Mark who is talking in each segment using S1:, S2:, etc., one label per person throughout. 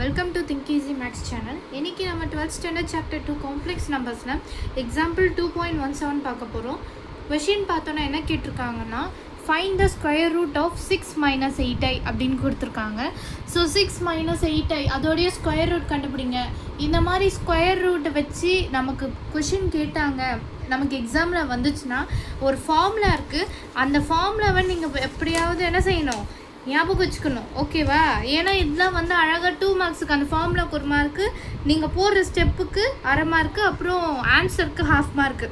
S1: Welcome to Think Easy Max channel. இன்னைக்கு நம்ம 12th standard chapter 2 complex numbersல example 2.17 பார்க்க போறோம். क्वेश्चन பார்த்தோம்னா என்ன கேட்டிருக்காங்கன்னா find the square root of 6 minus 8i அப்படினு கொடுத்திருக்காங்க. So 6 minus 8i அதோட ஸ்கொயர் ரூட் கண்டுபிடிங்க. இந்த மாதிரி ஸ்கொயர் ரூட் வச்சு நமக்கு क्वेश्चन கேட்டாங்க. நமக்கு எக்ஸாம்ல வந்துச்சுனா ஒரு ஃபார்முலா இருக்கு. அந்த ஃபார்முலாவை நீங்க எப்படியாவது என்ன செய்யணும்? ஞாபகம் வச்சுக்கணும். ஓகேவா? ஏன்னா இதெல்லாம் வந்து அழகாக 2 மார்க்ஸுக்கு அந்த ஃபார்முலாக்கு 1 மார்க்கு, நீங்கள் போடுற ஸ்டெப்புக்கு அரை மார்க்கு, அப்புறம் ஆன்சருக்கு 1/2 மார்க்கு.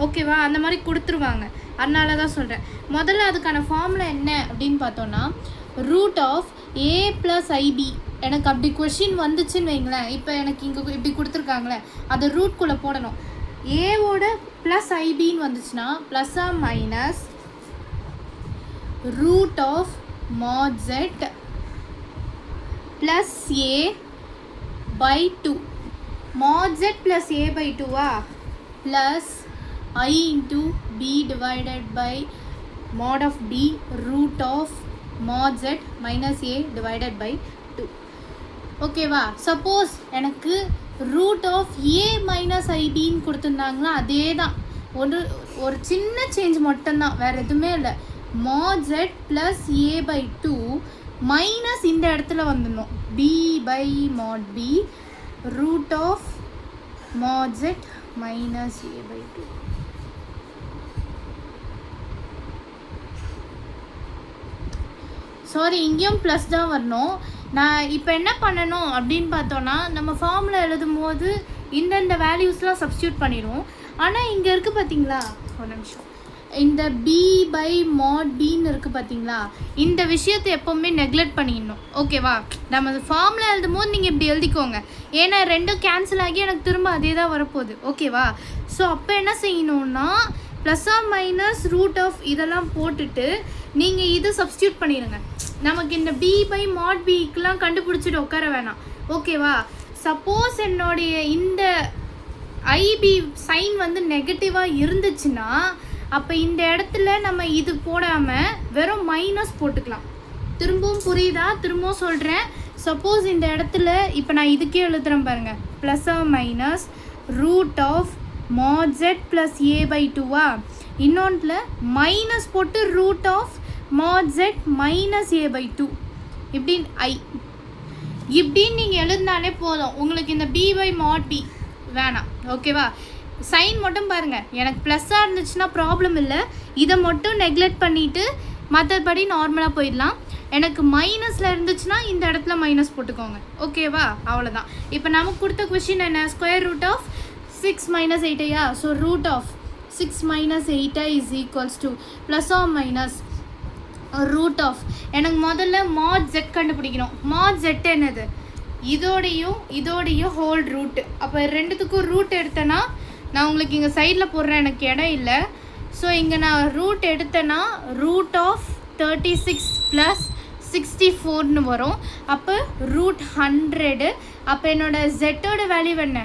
S1: ஓகேவா? அந்த மாதிரி கொடுத்துருவாங்க. அதனால தான் சொல்கிறேன். முதல்ல அதுக்கான ஃபார்முலா என்ன அப்படின்னு பார்த்தோன்னா root of A plus IB. எனக்கு அப்படி கொஷின் வந்துச்சுன்னு வைங்களேன். இப்போ எனக்கு இங்கே இப்படி கொடுத்துருக்காங்களே, அதை ரூட்குள்ளே போடணும். ஏவோட ப்ளஸ் ஐபின்னு வந்துச்சுன்னா ப்ளஸ்ஸா minus root of mod z plus a by 2. mod z plus a by 2 plus I into b divided by mod of b root of mod z minus a divided by 2. ஓகேவா? Suppose எனக்கு root of a minus ib ன்னு கொடுத்துருந்தாங்களா, அதே தான். ஒரு சின்ன change மட்டும்தான், வேறு எதுவுமே இல்லை. mod z plus a by 2 minus இந்த இடத்துல வந்துடணும் b by mod b root of mod z minus a by 2. Sorry, இங்கேயும் ப்ளஸ் தான் வரணும். நான் இப்போ என்ன பண்ணணும் அப்படின்னு பார்த்தோன்னா, நம்ம ஃபார்முலா எழுதும் போது இந்தந்த வேல்யூஸ்லாம் சப்ஸ்டியூட் பண்ணிடுவோம். ஆனால் இங்கே இருக்குது பார்த்தீங்களா, ஒரு நிமிஷம், இந்த b by mod bன்னு இருக்குது பார்த்தீங்களா, இந்த விஷயத்தை எப்போவுமே நெக்லெக்ட் பண்ணிடணும். ஓகேவா? நம்ம ஃபார்முலா எழுதும் போது நீங்கள் இப்படி எழுதிக்கோங்க. ஏன்னா ரெண்டும் கேன்சல் ஆகி எனக்கு திரும்ப அதே தான் வரப்போகுது. ஓகேவா? ஸோ அப்போ என்ன செய்யணும்னா ப்ளஸ்ஸா மைனஸ் ரூட் ஆஃப் இதெல்லாம் போட்டுட்டு நீங்கள் இது சப்ஸ்டியூட் பண்ணிடுங்க. நமக்கு இந்த b by mod bக்கெலாம் கண்டுபிடிச்சிட்டு உட்கார வேணாம். ஓகேவா? சப்போஸ் என்னுடைய இந்த ஐபி சைன் வந்து நெகட்டிவாக இருந்துச்சுன்னா அப்போ இந்த இடத்துல நம்ம இது போடாமல் வெறும் மைனஸ் போட்டுக்கலாம். திரும்பவும் புரியுதா? திரும்பவும் சொல்கிறேன். சப்போஸ் இந்த இடத்துல இப்போ நான் இதுக்கே எழுதுகிறேன் பாருங்கள், ப்ளஸ்ஸா minus root of mod z plus a by 2 இன்னொன்றில் மைனஸ் போட்டு root of mod z minus a by 2 இப்படின்னு இப்படின்னு நீங்கள் எழுதினாலே போதும். உங்களுக்கு இந்த b by mod b வேணாம். ஓகேவா? சைன் மட்டும் பாருங்கள். எனக்கு ப்ளஸ்ஸாக இருந்துச்சுன்னா ப்ராப்ளம் இல்லை, இதை மட்டும் நெக்லெக்ட் பண்ணிவிட்டு மற்றபடி நார்மலாக போயிடலாம். எனக்கு மைனஸில் இருந்துச்சுன்னா இந்த இடத்துல மைனஸ் போட்டுக்கோங்க. ஓகேவா? அவ்வளோதான். இப்போ நமக்கு கொடுத்த கொஷின் என்ன? Square root of 6 minus 8i. So root of 6 minus 8i is equals to plus or minus root of, எனக்கு முதல்ல mod z கண்டுபிடிக்கணும். mod z என்னது? இதோடையும் ஹோல் ரூட்டு. அப்போ ரெண்டுத்துக்கும் ரூட் எடுத்தேன்னா நான் உங்களுக்கு இங்கே சைடில் போடுறேன், எனக்கு இடம் இல்லை. ஸோ இங்கே நான் ரூட் எடுத்தேன்னா ரூட் ஆஃப் 36 ப்ளஸ் 64ன்னு வரும். அப்போ ரூட் 100. அப்போ என்னோடய ஜெட்டோட வேல்யூ என்ன?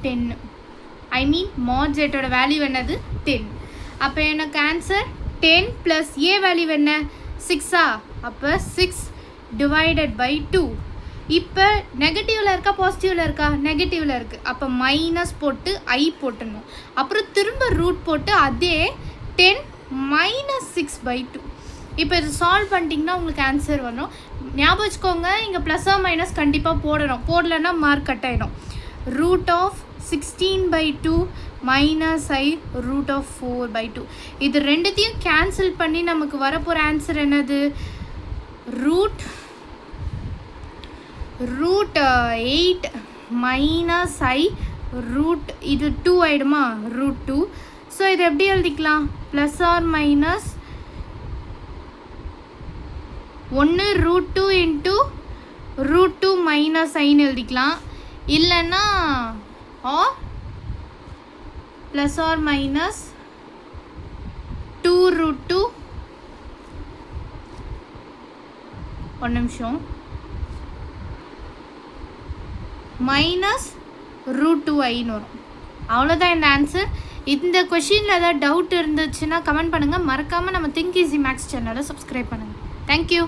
S1: 10. ஐ மீன் mod ஜெட்டோட வேல்யூ என்னது? 10. அப்போ எனக்கு ஆன்சர் 10 ப்ளஸ் ஏ வேல்யூ என்ன? 6. அப்போ 6 டிவைடட் பை 2. இப்போ நெகட்டிவில் இருக்கா பாசிட்டிவில் இருக்கா? நெகட்டிவில் இருக்குது. அப்போ மைனஸ் போட்டு ஐ போட்டுடணும். அப்புறம் திரும்ப ரூட் போட்டு அதே 10 minus 6 by 2. இப்போ இது சால்வ் பண்ணிட்டீங்கன்னா உங்களுக்கு ஆன்சர் வரும். ஞாபகம் வச்சுக்கோங்க, இங்கே ப்ளஸ்ஸா மைனஸ் கண்டிப்பாக போடணும். போடலைன்னா மார்க் கட் ஆகிடும். Root of 16 by 2 minus I root of 4 by 2. இது ரெண்டுத்தையும் கேன்சல் பண்ணி நமக்கு வரப்போகிற ஆன்சர் என்னது? ரூட் 8 மைனஸ் ஐ ரூட், இது 2 ஆகிடுமா? ரூட் 2. ஸோ இது எப்படி எழுதிக்கலாம்? Plus or minus 1 root 2 into root 2 minus ஐன்னு எழுதிக்கலாம். இல்லைன்னா or plus or minus 2 root 2. ஒரு நிமிஷம், மைனஸ் ரூட் 2iன்னு வரும். அவ்வளோதான் இந்த ஆன்சர். இந்த கொஷினில் ஏதாவது டவுட் இருந்துச்சுன்னா கமெண்ட் பண்ணுங்கள். மறக்காமல் நம்ம திங்க் ஈஸி மேக்ஸ் சேனலை சப்ஸ்கிரைப் பண்ணுங்கள். தேங்க்யூ.